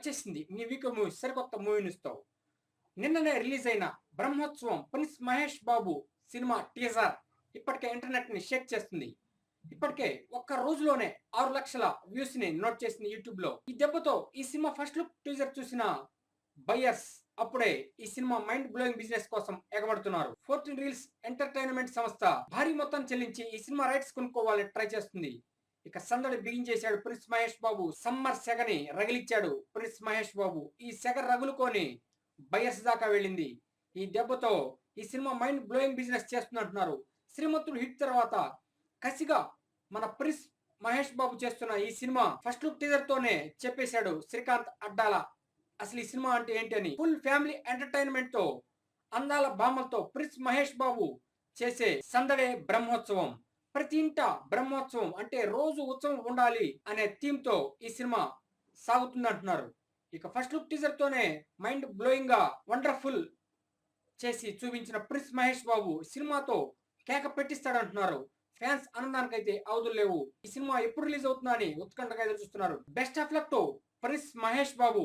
వచ్చేసింది మీ week movie సరికొత్త movie న్యూస్తో. నిన్ననే రిలీజ్ అయిన Brahmotsavam prince Mahesh Babu cinema teaser ఇప్పటికే ఇంటర్నెట్ ని షేక్ చేస్తుంది. ఇప్పటికే ఒక్క రోజులోనే 6 లక్షల వ్యూస్ ని నోట్ చేసింది యూట్యూబ్ లో. ఈ దెబ్బతో ఈ సినిమా ఫస్ట్ లుక్ టీజర్ చూసిన బయ్యర్స్ అప్పుడే ఈ సినిమా మైండ్ బ్లోయింగ్ బిజినెస్ కోసం ఎగబడుతున్నారు. 14 రీల్స్ ఎంటర్టైన్మెంట్ సంస్థ భారీ మొత్తం చెల్లించి ఈ సినిమా రైట్స్ కొనుక్కోవాలని ట్రై చేస్తుంది. ఇక సందడి బిగించేశాడు prince Mahesh Babu. Summer సెగని రగిలిచ్చాడు prince Mahesh Babu. ఈ సెగ రగులుకొని బయర్స్ దాకా వెళ్ళింది. ఈ దెబ్బతో ఈ సినిమా మైండ్ బ్లోయింగ్ బిజినెస్ చేస్తుందంటున్నారు. శ్రీమంతుడు హిట్ తర్వాత కసిగా మన ప్రిన్స్ మహేష్ బాబు చేస్తున్న ఈ సినిమా ఫస్ట్ లుక్ టీజర్ తోనే చెప్పేశాడు శ్రీకాంత్ అడ్డాల అసలు ఈ సినిమా అంటే ఏంటి అని. ఫుల్ ఫ్యామిలీ ఎంటర్టైన్మెంట్ తో అందాల బామ్మలతో ప్రిన్స్ మహేష్ బాబు చేసే సందడే బ్రహ్మోత్సవం. ప్రతి ఇంట బ్రహ్మోత్సవం అంటే రోజు ఉత్సవం ఉండాలి అనే థీమ్ తో ఈ సినిమా సాగుతుంది అంటున్నారు. ఇక ఫస్ట్ లుక్ టీజర్ తోనే మైండ్ బ్లోయింగ్ గా వండర్ఫుల్ చేసి చూపించిన ప్రిన్స్ మహేష్ బాబు సినిమాతో కేక పెట్టిస్తాడంటున్నారు. ఫ్యాన్స్ ఆనందానికైతే అవధులు లేవు. ఈ సినిమా ఎప్పుడు రిలీజ్ అవుతుందా అని ఉత్కంఠగా ఎదురు చూస్తున్నారు. Best of luck to prince Mahesh Babu.